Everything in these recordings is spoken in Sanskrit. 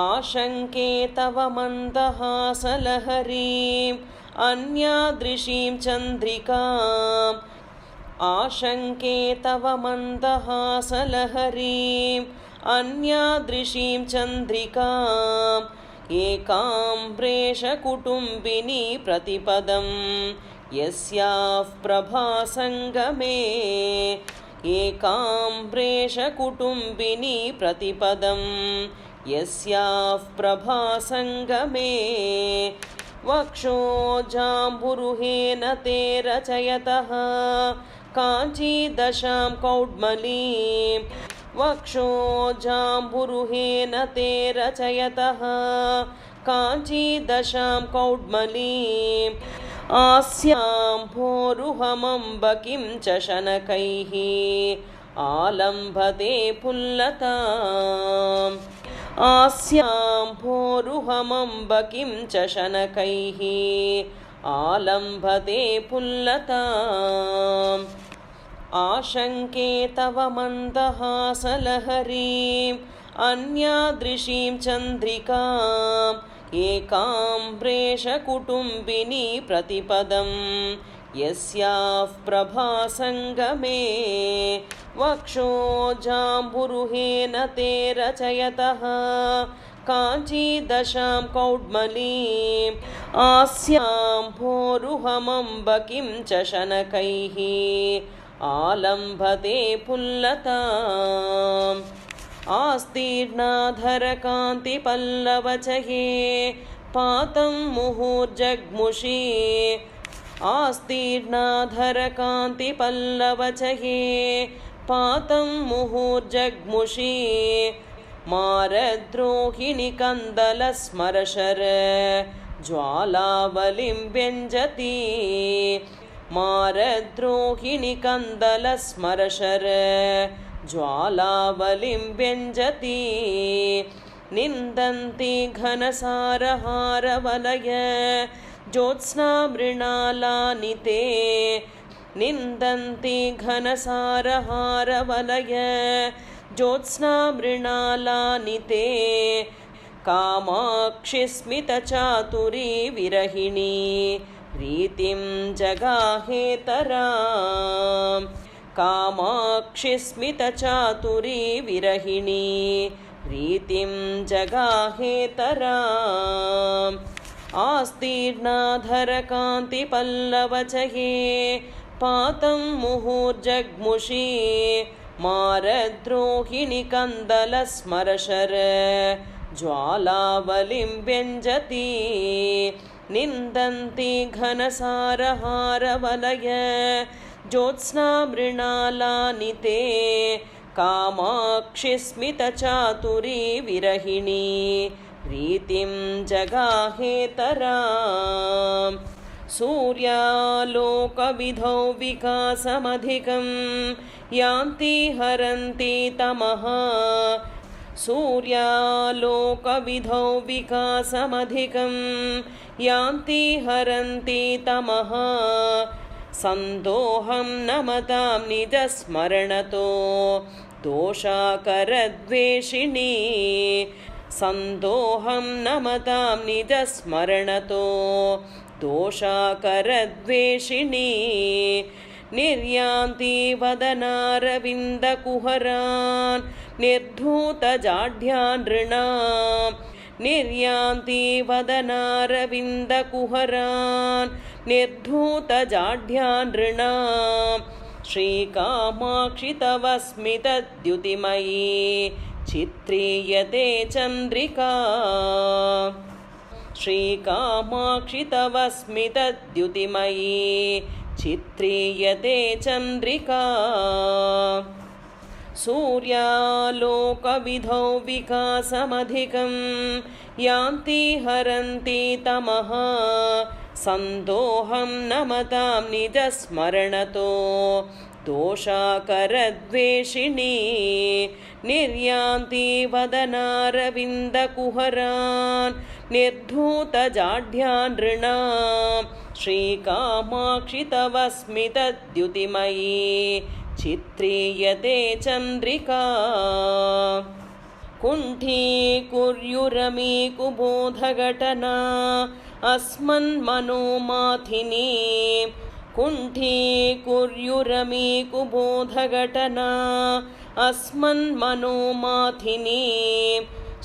आशङ्के तव मन्दहासलहरीम् अन्यादृशीं चन्द्रिकाम् आशङ्के तव मन्दहासलहरीम् अन्यादृशीं चन्द्रिकाम् एकाम्रेशकुटुम्बिनी प्रतिपदं यस्याः प्रभासङ्गमे एकाम्रेशकुटुम्बिनी प्रतिपदं यस्याः प्रभासङ्गमे वक्षोजाम्बुरुहेन ते रचयतः काञ्चीदशां कौड्मलीं वक्षोजाम्बुरुहेन ते रचयतः काञ्चीदशां कौड्मलीम् आस्यां भोरुहमम्ब किं च शनकैः आलम्भते पुल्लताम् आस्यां भोरुहमम्ब किं च शनकैः आलम्भते पुल्लताम् आशङ्के तव मन्दहासलहरीम् अन्यादृशीं चन्द्रिकाम् एकाम्रेशकुटुम्बिनी प्रतिपदं यस्याः प्रभासङ्गमे वक्षोजाम्बुरुहेन ते रचयतः काञ्चीदशां कौड्मलीम् आस्यां भोरुहमम्ब किं च शनकैः आलम्भते पुल्लताम् आस्तीर्णाधरकान्तिपल्लवचये पातं मुहुर्जग्मुषी आस्तीर्णाधरकान्तिपल्लवचये पातं मुहुर्जग्मुषी मारद्रोहिणि कन्दलस्मरशर ज्वालावलिं व्यञ्जति मारद्रोहिणि कन्दलस्मरशर ज्वालावलिं व्यञ्जति निन्दन्ति घनसारहारवलय ज्योत्स्नामृणालानि ते निन्दन्ति घनसारहारवलय ज्योत्स्नामृणालानि ते कामाक्षि स्मितचातुरी विरहिणी प्रीतिं जगाहेतराम् कामाक्षि स्मितचातुरी विरहिणी प्रीतिं जगाहेतराम् आस्तीर्णाधरकान्तिपल्लवचये पातं मुहुर्जग्मुषी मारद्रोहिणि कन्दलस्मरशर ज्वालावलिं व्यञ्जति निन्दन्ति घनसारहारवलय ज्योत्स्नामृणालानि ते कामाक्षि स्मितचातुरी विरहिणी प्रीतिं जगाहेतराम् सूर्यालोकविधौ विकासमधिकं यान्ति हरन्ति तमः सूर्यालोकविधौ विकासमधिकं यान्ति हरन्ति तमः सन्दोहं नमतां निजस्मरणतो दोषाकरद्वेषिणी सन्दोहं नमतां निजस्मरणतो दोषाकरद्वेषिणी निर्यान्ति वदनारविन्दकुहरान् निर्धूतजाढ्यान् नृणाम् निर्यान्ति वदनारविन्दकुहरान् निर्धूतजाढ्यान् नृणाम् श्रीकामाक्षि तव स्मितद्युतिमयी चित्रीयते चन्द्रिका श्रीकामाक्षि तव स्मितद्युतिमयी चित्रीयते चन्द्रिका सूर्यालोकविधौ विकासमधिकं यान्ति हरन्ति तमः सन्दोहं नमतां निजस्मरणतो दोषाकरद्वेषिणी निर्यान्ति वदनारविन्दकुहरान् निर्धूतजाढ्यान् नृणाम् श्रीकामाक्षि तव स्मितद्युतिमयी चित्रीयते चन्द्रिका कुण्ठीकुर्युरमी कुबोधघटना अस्मन्मनोमाथिनी कुण्ठीकुर्युरमी कुबोधघटना अस्मन्मनोमाथिनी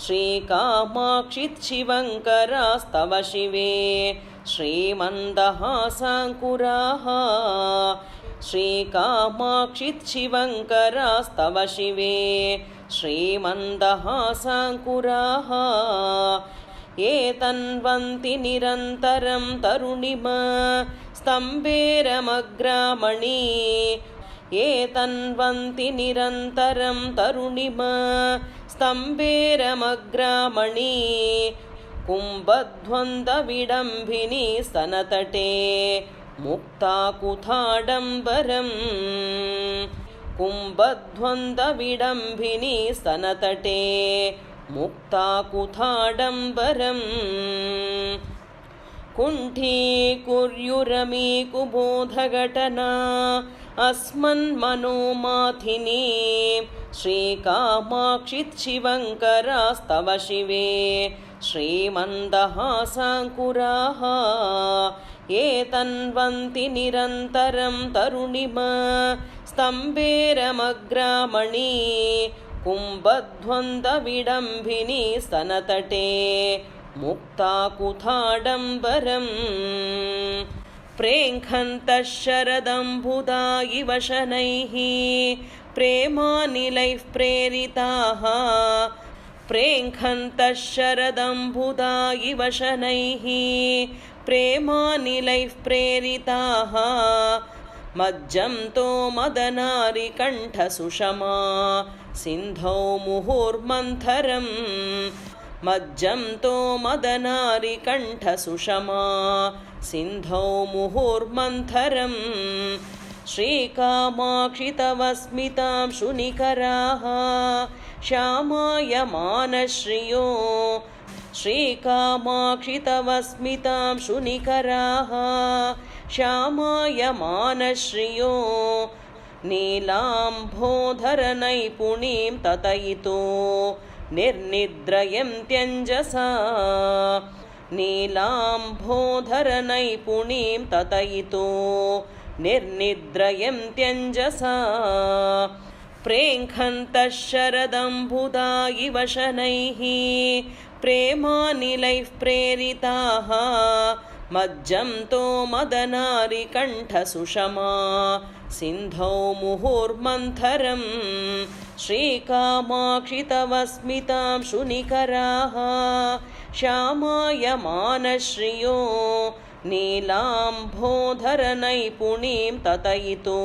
श्रीकामाक्षिशिवङ्करास्तव शिवे श्रीमन्दहासाङ्कुराः श्रीकामाक्षिशिवङ्करास्तव शिवे श्रीमन्दहासाङ्कुराः एतन्वन्ति निरन्तरं तरुणिम स्तम्भेरमग्रामणि एतन्वन्ति निरन्तरं तरुणिम स्तम्भेरमग्रामणि कुम्भध्वन्दविडम्बिनी स्तनतटे मुक्ताकुथाडम्बरम् कुम्भध्वन्दविडम्बिनी स्तनतटे मुक्ताकुथाडम्बरम् कुण्ठीकुर्युरमी कुबोधघटना अस्मन्मनोमाथिनी श्रीकामाक्षिशिवङ्करास्तव शिवे श्रीमन्दहासाङ्कुराः एतन्वन्ति निरन्तरं तरुणिम स्तम्भेरमग्रामणि कुम्भध्वन्दविडम्बिनी स्तनतटे मुक्ताकुथाडम्बरम् प्रेङ्खन्तः शरदम्बुदा इव शनैः प्रेमानिलैः प्रेरिताः प्रेङ्खन्तः शरदम्बुदा इव शनैः प्रेमानिलैः प्रेरिताः मज्जन्तो मदनारिकण्ठसुषमा सिन्धौ मुहुर्मन्थरम् मज्जन्तो मदनारिकण्ठसुषमा सिन्धौ मुहुर्मन्थरम् श्रीकामाक्षि तव स्मितां शुनिकराः श्यामायमानश्रियो श्रीकामाक्षि तव स्मितां शुनिकराः श्यामायमानश्रियो नीलाम्भोधरनैपुणीं ततयितो निर्निद्रयन्त्यञ्जसा नीलाम्भोधरनैपुणीं ततयितो निर्निद्रयन्त्यञ्जसा प्रेङ्खन्तः शरदम्बुदा इव शनैः प्रेमानिलैः प्रेरिताः मज्जन्तो मदनारिकण्ठसुषमा सिन्धौ मुहुर्मन्थरम् श्रीकामाक्षि तव स्मितां शुनिकराः श्यामायमानश्रियो नीलाम्भोधरनैपुणीं ततयितो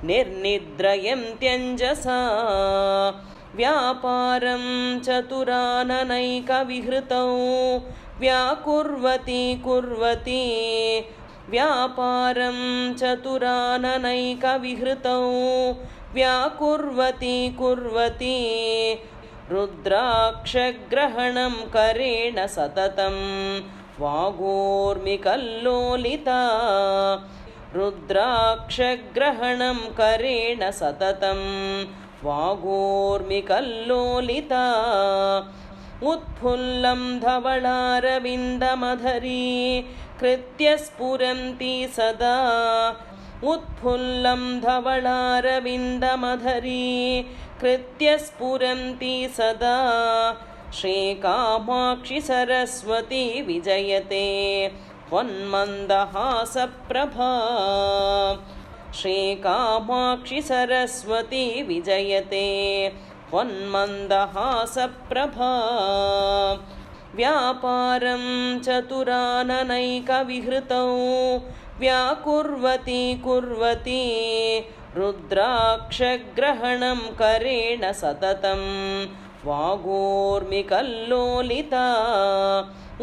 निर्निद्रयन्त्यञ्जसा व्यापारं चतुराननैकविहृतौ व्याकुर्वती कुर्वती व्यापारं चतुराननैकविहृतौ व्याकुर्वती कुर्वती रुद्राक्षग्रहणं करेण सततं वागोर्मिकल्लोलिता रुद्राक्षग्रहणं करेण सततं वागोर्मिकल्लोलिता उत्फुल्लं धवलारविन्दमधरी कृत्य स्फुरन्ति सदा उत्फुल्लं धवलारविन्दमधरी कृत्य स्फुरन्ति सदा श्रीकामाक्षि सरस्वती विजयते त्वन्मन्दहासप्रभा श्रीकामाक्षि सरस्वती विजयते त्वन्मन्दहासप्रभा व्यापारं चतुराननैकविहृतौ व्याकुर्वती कुर्वती रुद्राक्षग्रहणं करेण सततं वागोर्मिकल्लोलिता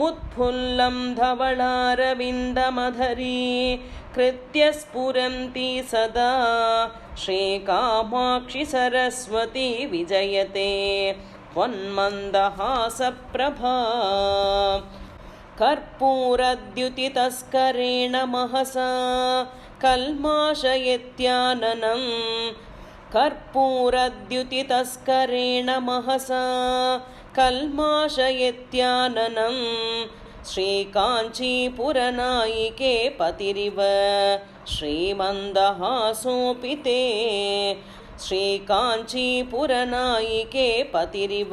उत्फुल्लं धवलारविन्दमधरी कृत्य स्फुरन्ति सदा श्रीकामाक्षि सरस्वती विजयते त्वन्मन्दहासप्रभा कर्पूरद्युतितस्करेण महसा कल्माषयत्याननं कर्पूरद्युतितस्करेण महसा कल्माशयत्याननं श्रीकाञ्चीपुरनायिके पतिरिव श्रीमन्दहासोऽपि ते श्रीकाञ्चीपुरनायिके पतिरिव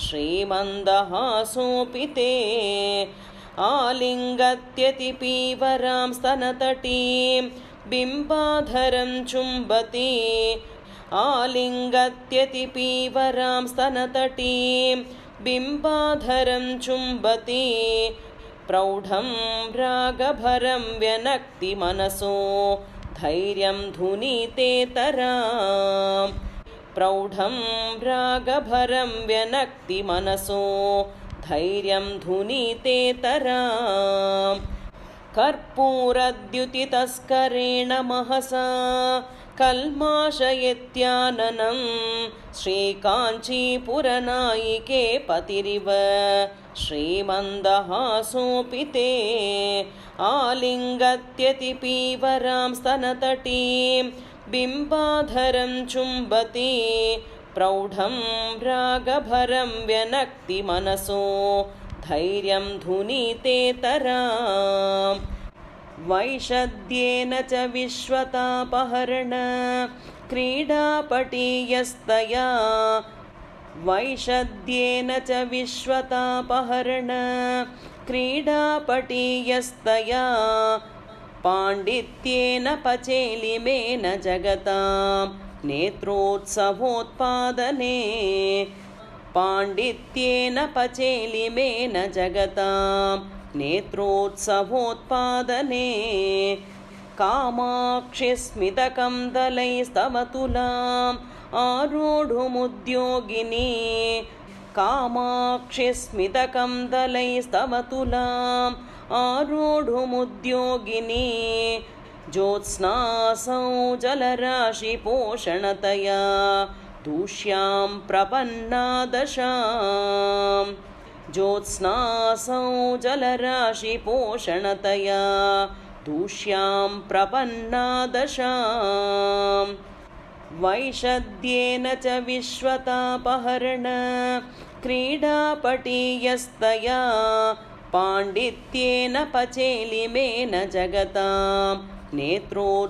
श्रीमन्दहासोऽपि ते आलिङ्गत्यतिपीवरां स्तनतटीं बिम्बाधरं चुम्बति आलिङ्गत्यतिपीवरां स्तनतटीं बिम्बाधरं चुम्बति प्रौढं रागभरं व्यनक्ति मनसो धैर्यं धुनीतेतरां प्रौढं रागभरं व्यनक्ति मनसो धैर्यं धुनीतेतरां कर्पूरद्युतितस्करेण महसा कल्माशयत्याननं श्रीकाञ्चीपुरनायिके पतिरिव श्रीमन्दहासोऽपि ते आलिङ्गत्यतिपीवरां स्तनतटीं बिम्बाधरं चुम्बति प्रौढं रागभरं व्यनक्ति मनसो धैर्यं धुनीतेतरां वैशद्येन च विश्वतापहरण क्रीडापटीयस्तया वैशद्येन च विश्वतापहरण क्रीडापटीयस्तया पाण्डित्येन पचेलिमेन जगतां नेत्रोत्सवोत्पादने पाण्डित्येन पचेलिमेन जगतां नेत्रोत्सवोत्पादने कामाक्षिस्मितकं दलैस्तवतुलाम् आरूढुमुद्योगिनी कामाक्षिस्मितकं दलैस्तवतुलाम् आरूढुमुद्योगिनी ज्योत्स्नासौ जलराशिपोषणतया दूष्यां प्रपन्ना दशां ज्योत्स्नासौ जलराशिपोषणतया दूष्यां प्रपन्ना दशां वैशद्येन च विश्वतापहरण क्रीडापटीयस्तया पाण्डित्येन पचेलिमेन जगतां नेत्रोत्सवोत्पादने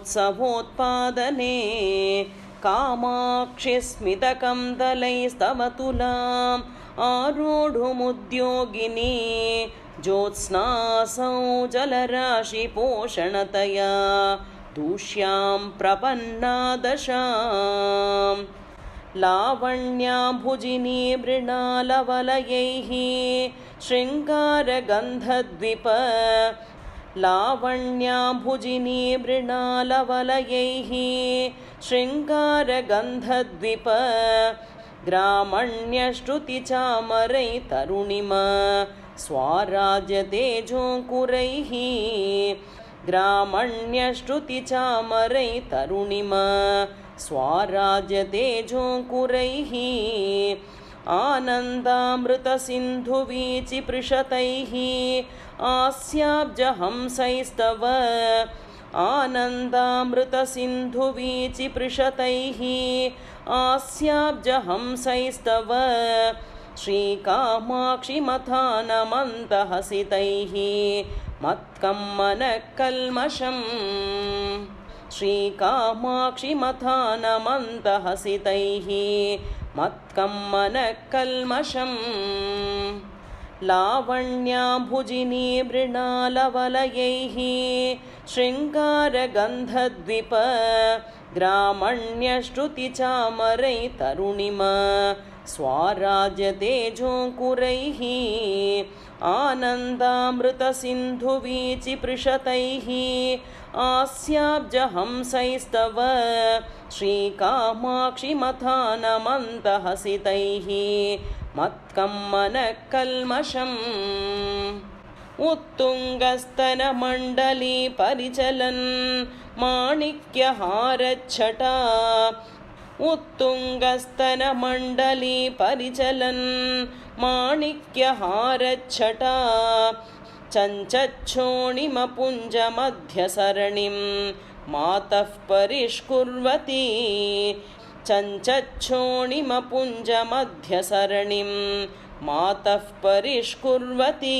कामाक्षिस्मितकं दलैस्तवतुलाम् आरूढुमुद्योगिनी ज्योत्स्नासौ जलराशिपोषणतया दूष्यां प्रपन्ना दशां लावण्याम्भुजिनी मृणालवलयैः शृङ्गारगन्धद्विप लावण्याम्भुजिनी मृणालवलयैः शृङ्गारगन्धद्विप ग्रामण्यश्रुतिचामरै तरुणिमा स्वाराज्यतेजोऽङ्कुरैः ग्रामण्यश्रुतिचामरै तरुणिमा स्वाराज्यतेजोऽङ्कुरैः आनन्दामृतसिन्धुवीचिपृशतैः आस्याब्जहंसैस्तव आनन्दामृतसिन्धुवीचिपृशतैः आस्याब्जहंसैस्तव श्रीकामाक्षि मथानमन्तहसितैः मत्कम्मनकल्मषम् श्रीकामाक्षि मथानमन्तहसितैः मत्कम्मनकल्मषम् लावण्याम्भुजिनी मृणालवलयैः शृङ्गारगन्धद्विप ग्रामण्यश्रुतिचामरै तरुणिमा स्वाराज्यतेजोऽङ्कुरैः आनन्दामृतसिन्धुवीचिपृशतैः आस्याब्जहंसैस्तव श्रीकामाक्षि मथानमन्तहसितैः मत्कम्मनकल्मषम् उत्तुङ्गस्तनमण्डली परिचलन् माणिक्यहारच्छटा उत्तुङ्गस्तनमण्डली परिचलन् माणिक्यहारच्छटा चञ्चच्छोणिमपुञ्जमध्यसरणिं मातः परिष्कुर्वती चञ्चच्छोणिमपुञ्जमध्यसरणिं मातः परिष्कुर्वती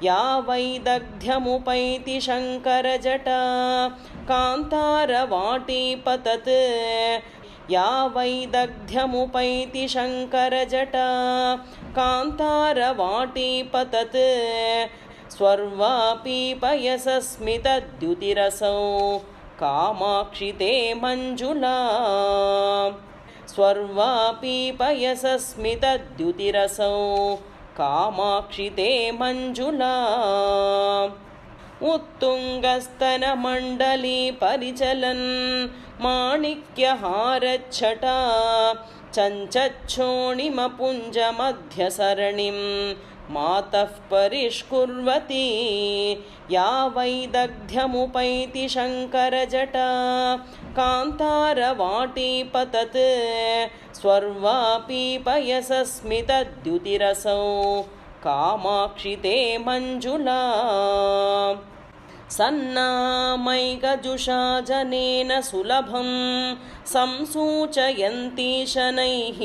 या वैदग्ध्यमुपैति शङ्करजटा कान्तारवाटी पतत् या वैदग्ध्यमुपैति शङ्करजटा कान्तारवाटी पतत् स्वर्वापि पयसस्मितद्युतिरसौ कामाक्षि ते मञ्जुला स्वर्वापि पयसस्मितद्युतिरसौ कामाक्षि ते मञ्जुला उत्तुङ्गस्तनमण्डली परिचलन् माणिक्यहारच्छटा चञ्चच्छोणिमपुञ्जमध्यसरणिं मातः परिष्कुर्वती या वैदग्ध्यमुपैति शङ्करजटा कान्तारवाटी पतत् स्वर्वापि पयसस्मितद्युतिरसौ कामाक्षि ते मञ्जुला सन्नामैकजुषा जनेन सुलभं संसूचयन्ती शनैः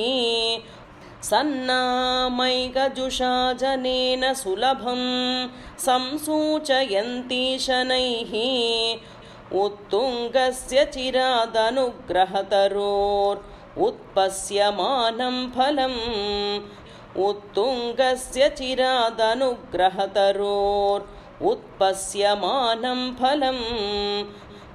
सन्नामैकजुषा जनेन सुलभं संसूचयन्ती शनैः उत्तुङ्गस्य चिरादनुग्रहतरोर् उत्पस्यमानं फलम् उत्तुङ्गस्य चिरादनुग्रहतरोर् उत्पस्यमानं फलम्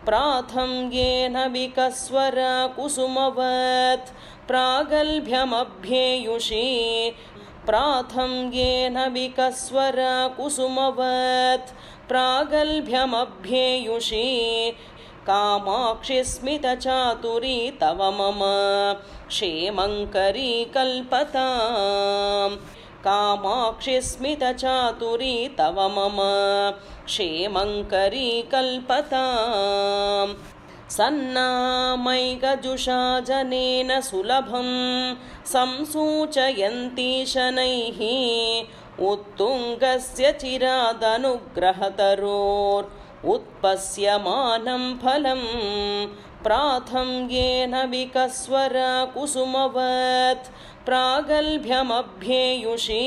प्राथम्येन विकस्वरा कुसुमवत् प्रागल्भ्यमभ्येयुषी प्राथम्येन विकस्वरा कुसुमवत् प्रागल्भ्यमभ्येयुषी कामाक्षि स्मितचातुरी तव मम क्षेमङ्करी कल्पताम् कामाक्षि स्मितचातुरी तव मम क्षेमङ्करी कल्पताम् सन्नामैकजुषा जनेन सुलभं संसूचयन्ती शनैः उत्तुङ्गस्य चिरादनुग्रहतरोर् उत्पस्यमानं फलम् प्राथम्येन विकस्वरा कुसुमवत् प्रागल्भ्यमभ्येयुषी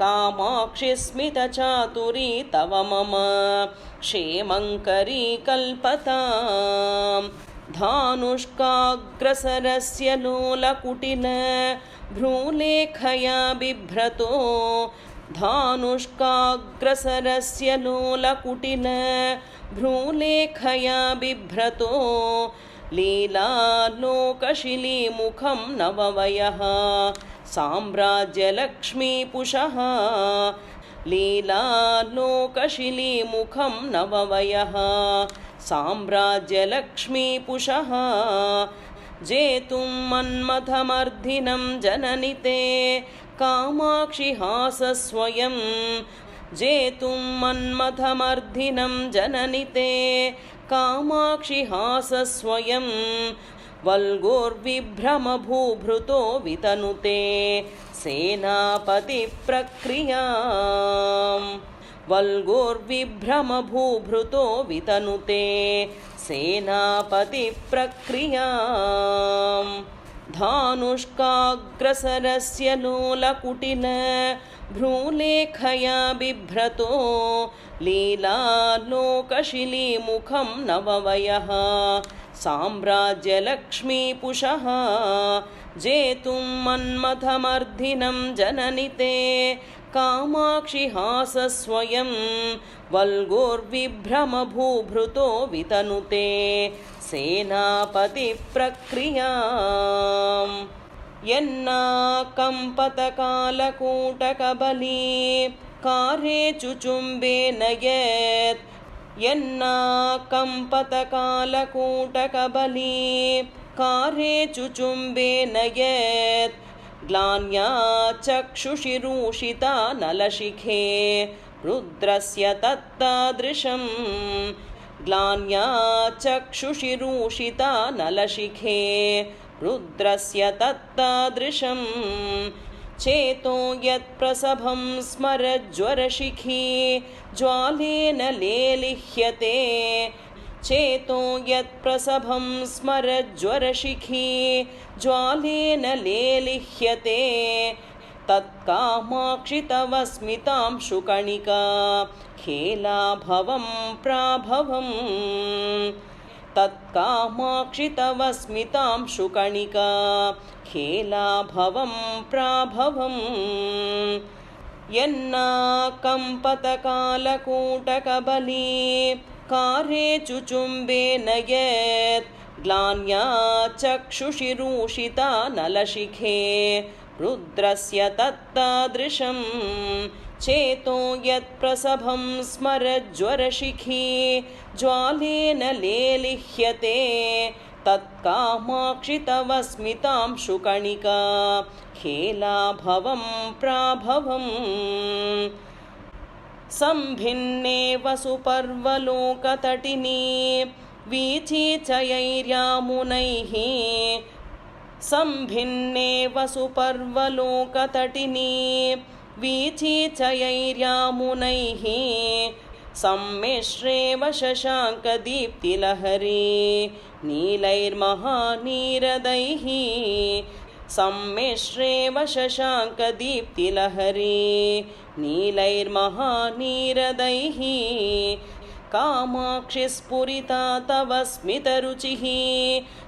कामाक्षि स्मितचातुरी तव मम क्षेमङ्करी कल्पताम् धानुष्काग्रसरस्य लोलकुटिल भ्रूलेखया बिभ्रतो धानुष्काग्रसरस्य लोलकुटिल भ्रूलेखया बिभ्रतो लीलालोकशिलीमुखं नववयः साम्राज्यलक्ष्मीपुषः लीलालोकशिलीमुखं नववयः साम्राज्यलक्ष्मीपुषः जेतुं मन्मथमर्धिनं जननि ते कामाक्षि हासस्वयं जेतुं मन्मथमर्धिनं जननि ते कामाक्षि हासस्वयं वल्गोर्विभ्रमभूभृतो वितनुते सेनापतिप्रक्रियाम् वल्गोर्विभ्रमभूभृतो वितनुते सेनापतिप्रक्रियाम् धानुष्काग्रसरस्य लोलकुटिल भ्रूलेखया बिभ्रतो लीलालोकशिलीमुखं नववयः साम्राज्यलक्ष्मीपुषः जेतुं मन्मथमर्धिनं जननि ते कामाक्षि हासस्वयं वल्गोर्विभ्रमभूभृतो वितनुते सेनापतिप्रक्रियाम् यन्नाकम्पतकालकूटकबली कारे चुचुम्बे नयेत् यन्नाकम्पतकालकूटकबली कारे चुचुम्बे नयेत् ग्लान्या चक्षुषि रूषिता नलशिखे रुद्रस्य तत्तादृशम् ग्लान्या चक्षुषि रूषिता नलशिखे रुद्रस्य तत्तादृशम् चेतो यत्प्रसभं स्मरज्वरशिखी ज्वालेन लेलिह्यते चेतो यत्प्रसभं स्मरज्वरशिखी ज्वालेन लेलिह्यते तत्कामाक्षि तव स्मितांशुकणिका खेलाभवं प्राभवम् तत्कामाक्षि तव स्मितांशुकणिका खेलाभवं प्राभवम् यन्नाकम्पतकालकूटकबली कारे चुचुम्बे नयेत् ग्लान्या चक्षुषि रूषिता नलशिखे रुद्रस्य तत्तादृशं चेतो यत्प्रसभं स्मरज्वरशिखी ज्वालेन लेलिह्यते तत्कामाक्षि तव स्मितांशुकणिका खेलाभवं प्राभवम् सम्भिन्ने वसुपर्वलोकतटिनी वीथीचयैर्यामुनैः सम्भिन्ने वसुपर्वलोकतटिनी वीथीचयैर्यामुनैः सम्मिश्रेव शशाङ्कदीप्तिलहरी नीलैर्महानीरदैः सम्मिश्रेव शशाङ्कदीप्तिलहरी नीलैर्महानीरदैः कामाक्षि स्फुरिता तव स्मितरुचिः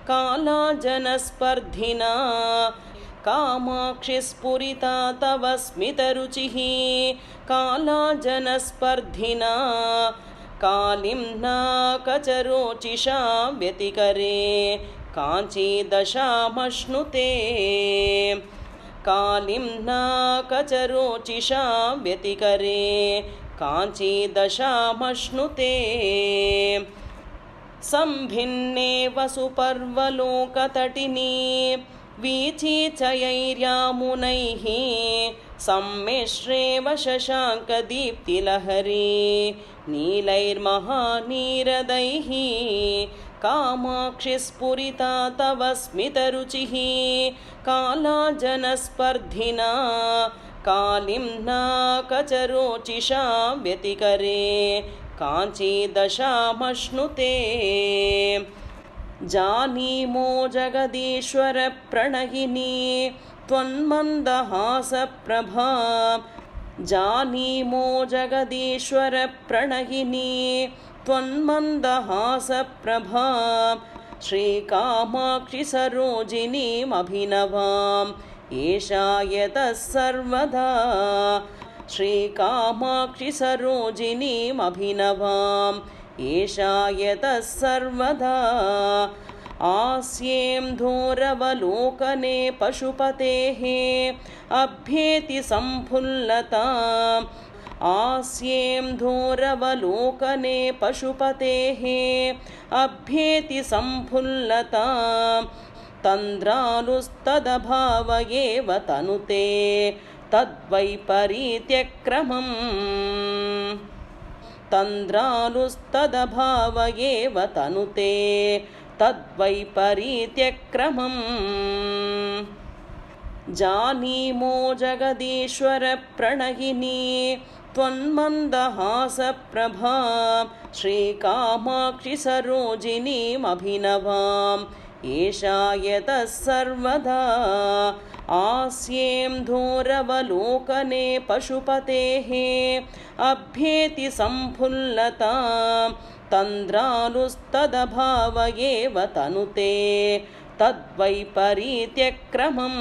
कालाजनस्पर्धिना कामाक्षि स्फुरिता तव स्मितरुचिः कालाजनस्पर्धिना कालिम्ना कचरोचिषा व्यतिकरे काञ्चीदशामश्नुते कालिम्ना कचरोचिषा व्यतिकरे काञ्चीदशामश्नुते सम्भिन्ने वसुपर्वलोकतटिनी वीथीचयैर्यामुनैः सम्मिश्रेव शशाङ्कदीप्तिलहरी नीलैर्महानीरदैः कामाक्षि स्फुरिता तव स्मितरुचिः कालाजनस्पर्धिना कालिम्ना कचरोचिषा व्यतिकरे काञ्चीदशामश्नुते जानीमो जगदीश्वर प्रणयिनी त्वन्मन्दहासप्रभा जानीमो जगदीश्वर प्रणयिनी त्वन्मन्दहासप्रभा श्रीकामाक्षि सरोजिनीमभिनवाम् एषा यतः सर्वदा श्रीकामाक्षि सरोजिनीमभिनवाम् एषा यतः सर्वदा आस्यें धोरवलोकने पशुपतेः अभ्येति सम्फुल्लताम् आस्यें धोरवलोकने पशुपतेः अभ्येति सम्फुल्लताम् तन्द्रालुस्तदभाव एव तनुते तद्वैपरीत्यक्रमम् तन्द्रालुस्तदभाव एव तनुते तद्वैपरीत्यक्रमम् जानीमो जगदीश्वर प्रणयिनी त्वन्मन्दहासप्रभा श्रीकामाक्षि सरोजिनीमभिनवाम् एषा यतः सर्वदा आस्यें धोरवलोकने पशुपतेः अभ्येति सम्फुल्लताम् तन्द्रालुस्तदभाव एव तनुते तद्वैपरीत्यक्रमम्